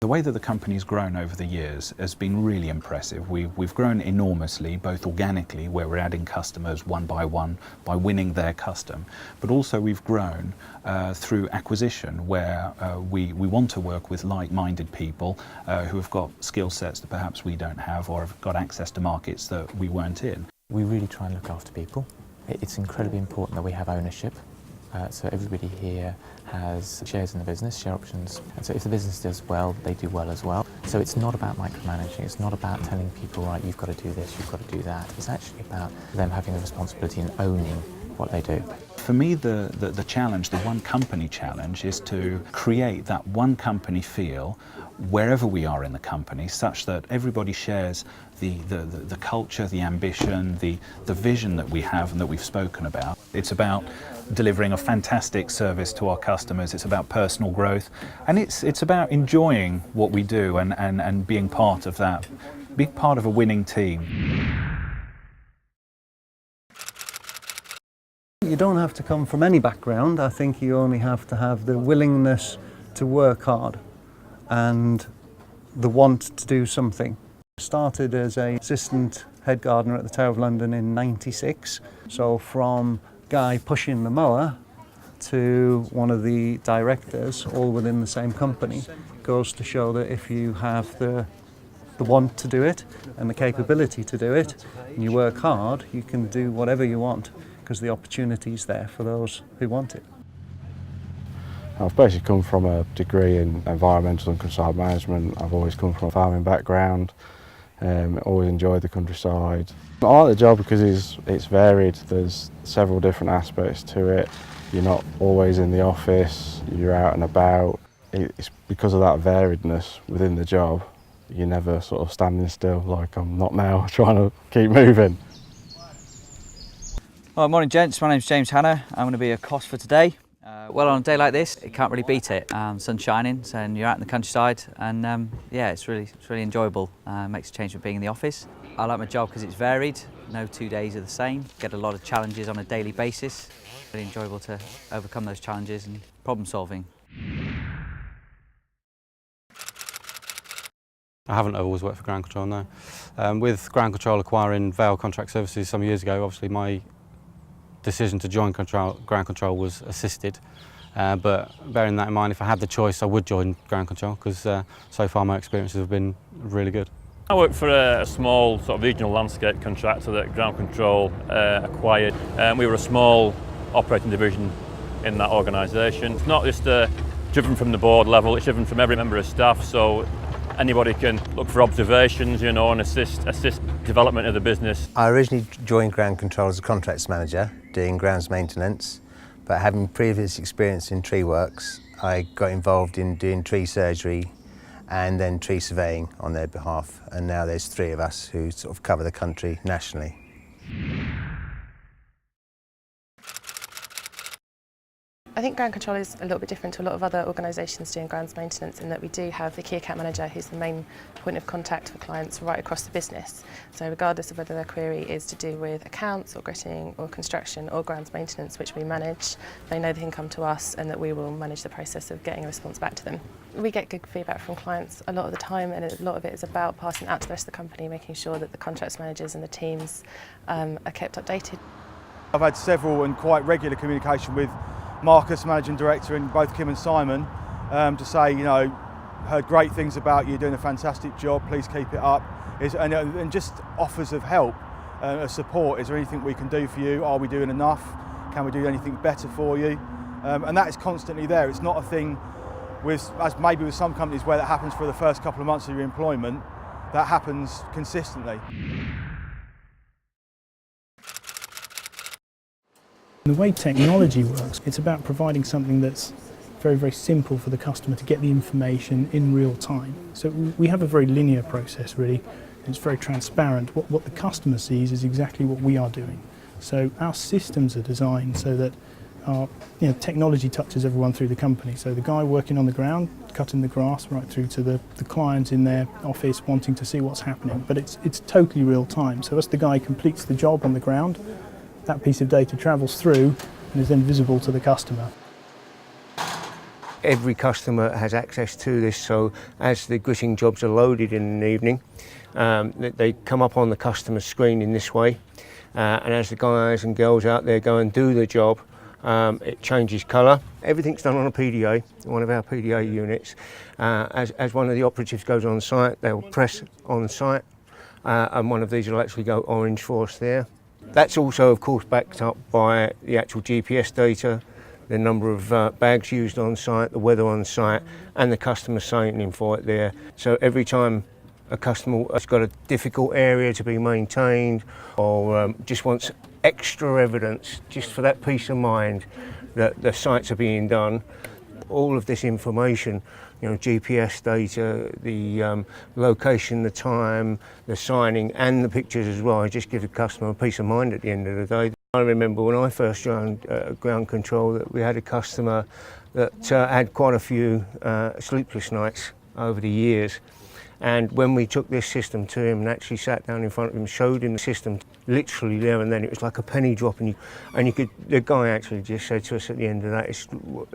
The way that the company's grown over the years has been really impressive. We've grown enormously, both organically, where we're adding customers one by winning their custom, but also we've grown through acquisition, where we want to work with like-minded people who have got skill sets that perhaps we don't have, or have got access to markets that we weren't in. We really try and look after people. It's incredibly important that we have ownership. So everybody here has shares in the business, share options, and so if the business does well, they do well as well. So it's not about micromanaging, it's not about telling people, right, you've got to do this, you've got to do that. It's actually about them having the responsibility and owning what they do. For me, the challenge, the one company challenge, is to create that one company feel wherever we are in the company, such that everybody shares the culture, the ambition, the vision that we have and that we've spoken about. It's about delivering a fantastic service to our customers, it's about personal growth, and it's about enjoying what we do and being part of that, being part of a winning team. You don't have to come from any background. I think you only have to have the willingness to work hard and the want to do something. Started as an assistant head gardener at the Tower of London in '96. So from guy pushing the mower to one of the directors, all within the same company, goes to show that if you have the want to do it and the capability to do it, and you work hard, you can do whatever you want, because the opportunity is there for those who want it. I've basically come from a degree in environmental and countryside management. I've always come from a farming background, always enjoyed the countryside. I like the job because it's varied. There's several different aspects to it. You're not always in the office, you're out and about. It's because of that variedness within the job, you're never sort of standing still like I'm not now, trying to keep moving. Well, morning gents, my name's James Hanna. I'm going to be your cost for today. Well, on a day like this, you can't really beat it. Sun's shining, so you're out in the countryside, and yeah, it's really enjoyable. Makes a change from being in the office. I like my job because it's varied. No 2 days are the same. Get a lot of challenges on a daily basis. Really enjoyable to overcome those challenges and problem solving. I haven't always worked for Ground Control, no. With Ground Control acquiring Vale Contract Services some years ago, obviously my decision to join Ground Control was assisted, but bearing that in mind, if I had the choice, I would join Ground Control because so far my experiences have been really good. I work for a small sort of regional landscape contractor that Ground Control acquired. We were a small operating division in that organisation. It's not just driven from the board level, it's driven from every member of staff, so anybody can look for observations, you know, and assist development of the business. I originally joined Ground Control as a contracts manager, doing grounds maintenance, but having previous experience in tree works, I got involved in doing tree surgery and then tree surveying on their behalf, and now there's 3 of us who sort of cover the country nationally. I think Ground Control is a little bit different to a lot of other organisations doing grounds maintenance in that we do have the key account manager who's the main point of contact for clients right across the business. So regardless of whether their query is to do with accounts or gritting or construction or grounds maintenance, which we manage, they know they can come to us and that we will manage the process of getting a response back to them. We get good feedback from clients a lot of the time, and a lot of it is about passing out to the rest of the company, making sure that the contracts managers and the teams are kept updated. I've had several and quite regular communication with Marcus, Managing Director, and both Kim and Simon, to say, you know, heard great things about you, doing a fantastic job, please keep it up, and just offers of help, of support. Is there anything we can do for you? Are we doing enough? Can we do anything better for you? And that is constantly there. It's not a thing as maybe with some companies where that happens for the first couple of months of your employment. That happens consistently. The way technology works, it's about providing something that's very simple for the customer to get the information in real time. So we have a very linear process really. It's very transparent. What the customer sees is exactly what we are doing. So our systems are designed so that our technology touches everyone through the company. So the guy working on the ground, cutting the grass, right through to the client in their office wanting to see what's happening. But it's totally real time. So as the guy completes the job on the ground, that piece of data travels through and is then visible to the customer. Every customer has access to this, so as the gritting jobs are loaded in the evening, they come up on the customer's screen in this way, and as the guys and girls out there go and do the job, it changes colour. Everything's done on a PDA, one of our PDA units. As one of the operatives goes on site, they'll press on site, and one of these will actually go orange for us there. That's also, of course, backed up by the actual GPS data, the number of bags used on site, the weather on site, and the customer signing for it there. So every time a customer has got a difficult area to be maintained, or just wants extra evidence, just for that peace of mind that the sites are being done, all of this information, you know, GPS data, the location, the time, the signing, and the pictures as well, it just gives the customer a peace of mind at the end of the day. I remember when I first joined ground control that we had a customer that had quite a few sleepless nights over the years. And when we took this system to him and actually sat down in front of him, showed him the system, literally there and then, it was like a penny drop. And you could, the guy actually just said to us at the end of that, it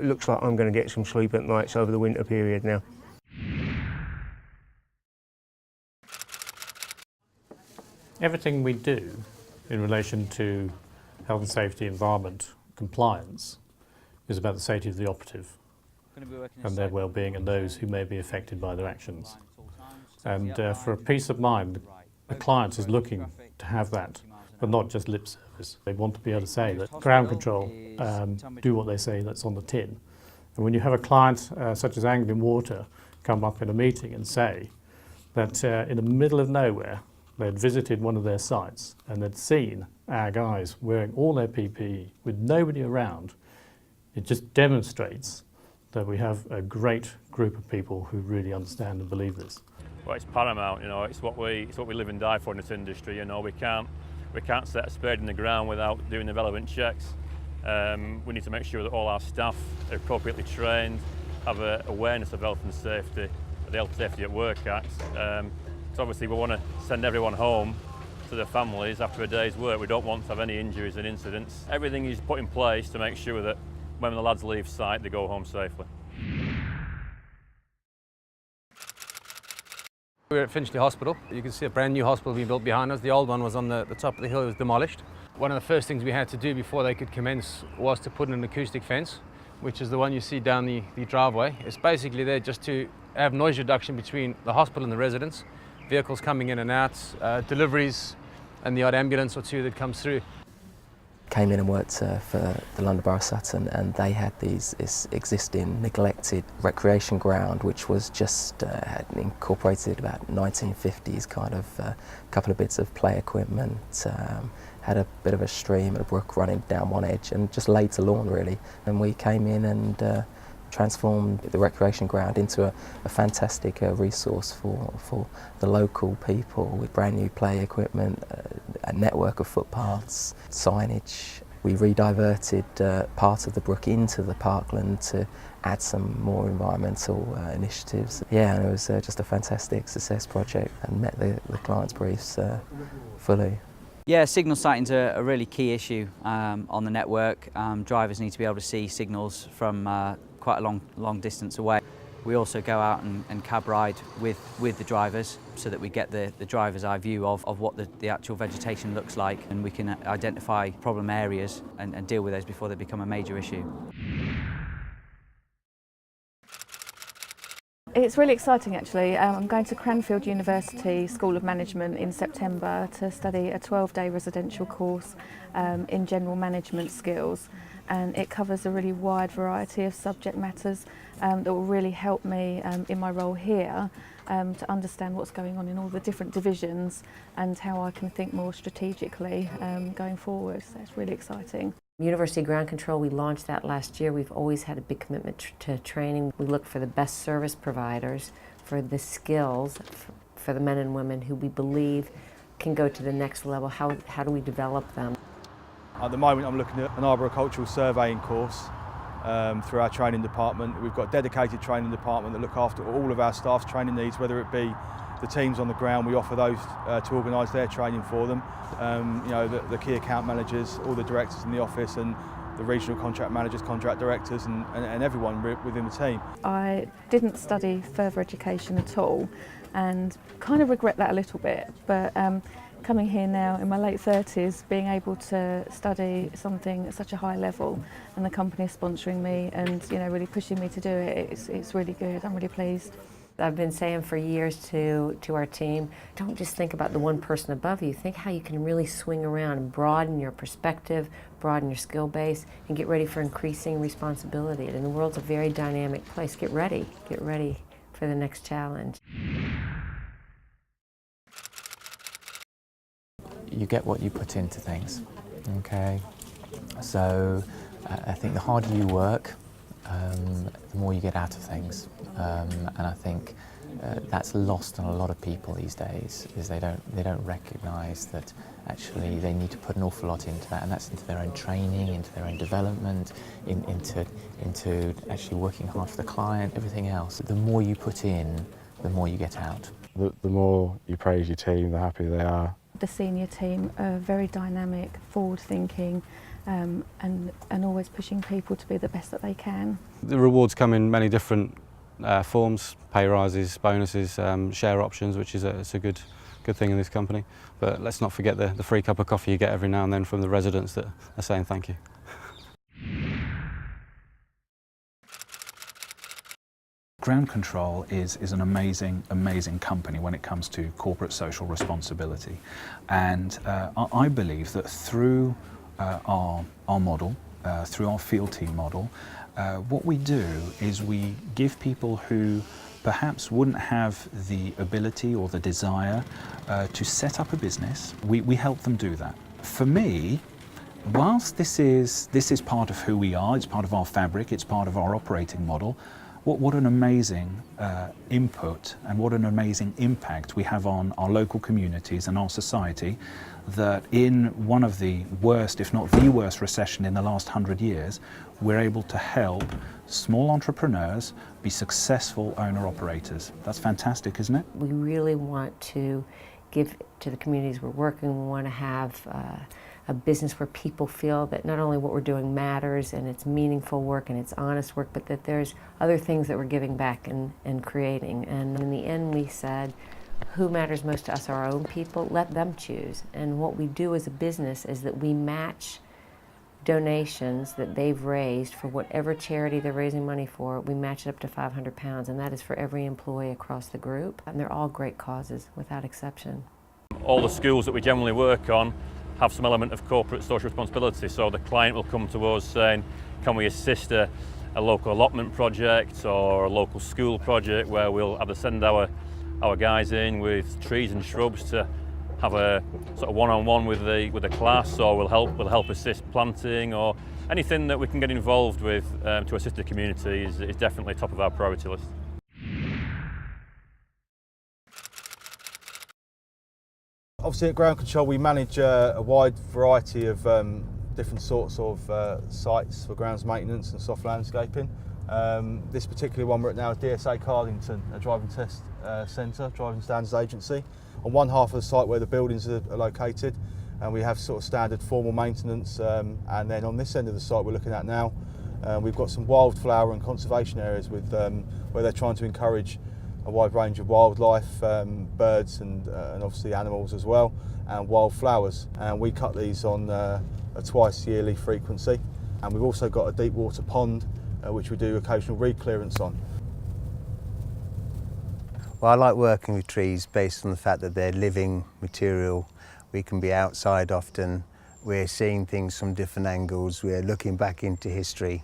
looks like I'm going to get some sleep at nights over the winter period now. Everything we do in relation to health and safety, environment, compliance is about the safety of the operative and their well-being and those who may be affected by their actions. And for a peace of mind, the client is looking to have that, but not just lip service. They want to be able to say that ground control do what they say that's on the tin. And when you have a client such as Anglian Water come up in a meeting and say that in the middle of nowhere they'd visited one of their sites and they'd seen our guys wearing all their PPE with nobody around, it just demonstrates that we have a great group of people who really understand and believe this. Well, it's paramount, you know, it's what we live and die for in this industry, you know. We can't set a spade in the ground without doing the relevant checks. We need to make sure that all our staff are appropriately trained, have an awareness of health and safety, the Health and Safety at Work Act. So obviously we want to send everyone home to their families after a day's work. We don't want to have any injuries and incidents. Everything is put in place to make sure that when the lads leave site, they go home safely. We're at Finchley Hospital. You can see a brand new hospital being built behind us. The old one was on the top of the hill, it was demolished. One of the first things we had to do before they could commence was to put in an acoustic fence, which is the one you see down the driveway. It's basically there just to have noise reduction between the hospital and the residents, vehicles coming in and out, deliveries, and the odd ambulance or two that comes through. Came in and worked for the London Borough of Sutton, and they had this existing neglected recreation ground which was just had incorporated about 1950s kind of couple of bits of play equipment, had a bit of a stream and a brook running down one edge and just laid to lawn really. And we came in and transformed the recreation ground into a fantastic resource for the local people with brand new play equipment, a network of footpaths, signage. We re-diverted part of the brook into the parkland to add some more environmental initiatives. Yeah, and it was just a fantastic success project and met the client's briefs fully. Yeah, signal sighting's a really key issue on the network. Drivers need to be able to see signals from quite a long distance away. We also go out and cab ride with the drivers so that we get the driver's eye view of what the actual vegetation looks like, and we can identify problem areas and deal with those before they become a major issue. It's really exciting actually. I'm going to Cranfield University School of Management in September to study a 12-day residential course in general management skills, and it covers a really wide variety of subject matters that will really help me in my role here to understand what's going on in all the different divisions and how I can think more strategically going forward. So it's really exciting. University Ground Control, we launched that last year. We've always had a big commitment to training. We look for the best service providers, for the skills, for the men and women who we believe can go to the next level. How do we develop them? At the moment I'm looking at an arboricultural surveying course through our training department. We've got a dedicated training department that look after all of our staff's training needs, whether it be the teams on the ground. We offer those to organise their training for them. You know, the key account managers, all the directors in the office, and the regional contract managers, contract directors and everyone within the team. I didn't study further education at all and kind of regret that a little bit, but coming here now in my late 30s, being able to study something at such a high level and the company is sponsoring me and really pushing me to do it, it's really good. I'm really pleased. I've been saying for years to our team, don't just think about the one person above you, think how you can really swing around and broaden your perspective, broaden your skill base, and get ready for increasing responsibility. And the world's a very dynamic place. Get ready for the next challenge. You get what you put into things, okay? So I think the harder you work, the more you get out of things. And I think that's lost on a lot of people these days, is they don't recognise that actually they need to put an awful lot into that, and that's into their own training, into their own development, into actually working hard for the client, everything else. The more you put in, the more you get out. The more you praise your team, the happier they are. The senior team are very dynamic, forward-thinking, and always pushing people to be the best that they can. The rewards come in many different forms: pay rises, bonuses, share options, which is it's a good thing in this company. But let's not forget the free cup of coffee you get every now and then from the residents that are saying thank you. Ground Control is an amazing company when it comes to corporate social responsibility, and I believe that through our model, through our field team model, what we do is we give people who perhaps wouldn't have the ability or the desire to set up a business, we help them do that. For me, whilst this is part of who we are, it's part of our fabric, it's part of our operating model, what an amazing input and what an amazing impact we have on our local communities and our society, that in one of the worst, if not the worst recession in the last 100 years, we're able to help small entrepreneurs be successful owner-operators. That's fantastic, isn't it? We really want to give to the communities we're working. We want to have a business where people feel that not only what we're doing matters and it's meaningful work and it's honest work, but that there's other things that we're giving back and creating. And in the end, we said, who matters most to us are our own people, let them choose. And what we do as a business is that we match donations that they've raised for whatever charity they're raising money for. We match it up to £500, and that is for every employee across the group. And they're all great causes, without exception. All the schools that we generally work on have some element of corporate social responsibility, so the client will come to us saying, can we assist a local allotment project or a local school project where we'll either send our guys in with trees and shrubs to have a sort of one-on-one with the class, or we'll help assist planting, or anything that we can get involved with to assist the community is definitely top of our priority list. Obviously at Ground Control we manage a wide variety of different sorts of sites for grounds maintenance and soft landscaping. This particular one we're at now is DSA Cardington, a driving test centre, driving standards agency. On one half of the site where the buildings are located, and we have sort of standard formal maintenance, and then on this end of the site we're looking at now, we've got some wildflower and conservation areas with where they're trying to encourage a wide range of wildlife, birds and obviously animals as well, and wildflowers. And we cut these on a twice yearly frequency. And we've also got a deep water pond which we do occasional reed clearance on. Well, I like working with trees based on the fact that they're living material. We can be outside often, we're seeing things from different angles, we're looking back into history,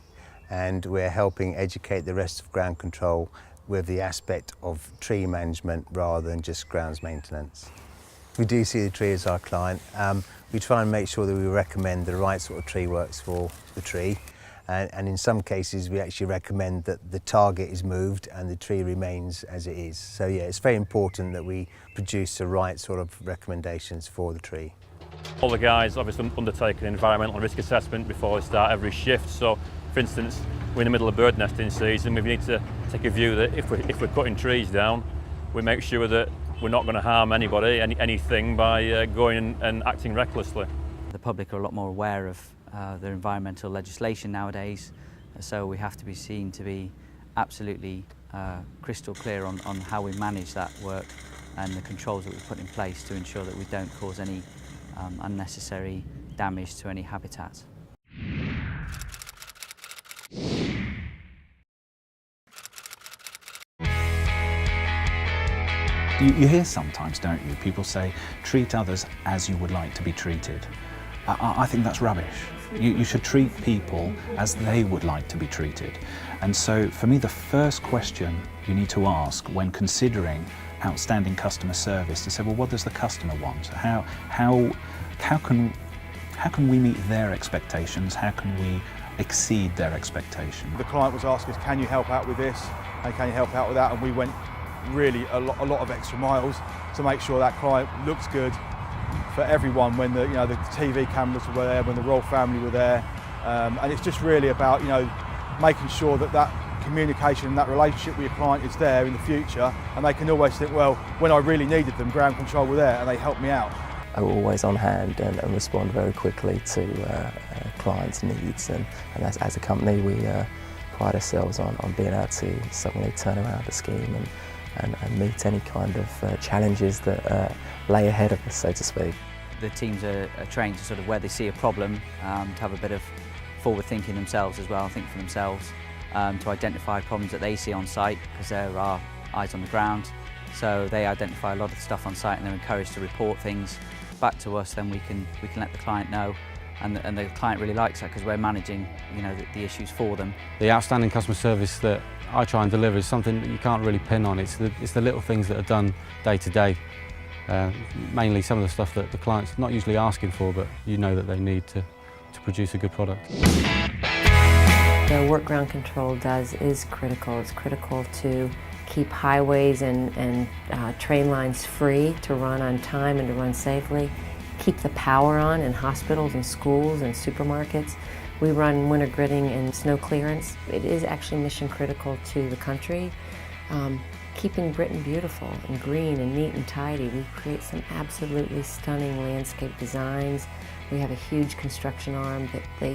and we're helping educate the rest of Ground Control with the aspect of tree management rather than just grounds maintenance. We do see the tree as our client. We try and make sure that we recommend the right sort of tree works for the tree. And in some cases we actually recommend that the target is moved and the tree remains as it is. So yeah, it's very important that we produce the right sort of recommendations for the tree. All the guys obviously undertake an environmental risk assessment before they start every shift. So for instance, we're in the middle of bird nesting season, we need to take a view that if we're cutting trees down, we make sure that we're not going to harm anybody, anything, by going and acting recklessly. The public are a lot more aware of the environmental legislation nowadays. So we have to be seen to be absolutely crystal clear on how we manage that work and the controls that we put in place to ensure that we don't cause any unnecessary damage to any habitats. You hear sometimes, don't you, people say, treat others as you would like to be treated. I think that's rubbish. You should treat people as they would like to be treated. And so for me, the first question you need to ask when considering outstanding customer service to say, well, what does the customer want? How can we meet their expectations? How can we exceed their expectations? The client was asking us, can you help out with this? And can you help out with that? And we went really a lot of extra miles to make sure that client looks good for everyone when the TV cameras were there, when the royal family were there, and it's just really about making sure that communication and that relationship with your client is there in the future, and they can always think, well, when I really needed them, Ground Control were there and they helped me out. Are always on hand and respond very quickly to clients' needs, and as a company we pride ourselves on being able to suddenly turn around a scheme and meet any kind of challenges that lay ahead of us, so to speak. The teams are trained to sort of, where they see a problem, to have a bit of forward thinking themselves as well, think for themselves, to identify problems that they see on site, because there are eyes on the ground. So they identify a lot of stuff on site and they're encouraged to report things back to us. Then we can let the client know, and the client really likes that because we're managing the issues for them. The outstanding customer service that I try and deliver is something that you can't really pin on. It's the little things that are done day to day. Mainly some of the stuff that the client's not usually asking for, but that they need to produce a good product. The work Ground Control does is critical. It's critical to keep highways and train lines free to run on time and to run safely. Keep the power on in hospitals and schools and supermarkets. We run winter gridding and snow clearance. It is actually mission critical to the country. Keeping Britain beautiful and green and neat and tidy. We create some absolutely stunning landscape designs. We have a huge construction arm that they,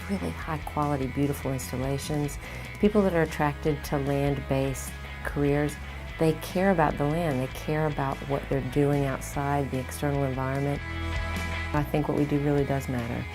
really high quality, beautiful installations. People that are attracted to land-based careers, they care about the land. They care about what they're doing outside, the external environment. I think what we do really does matter.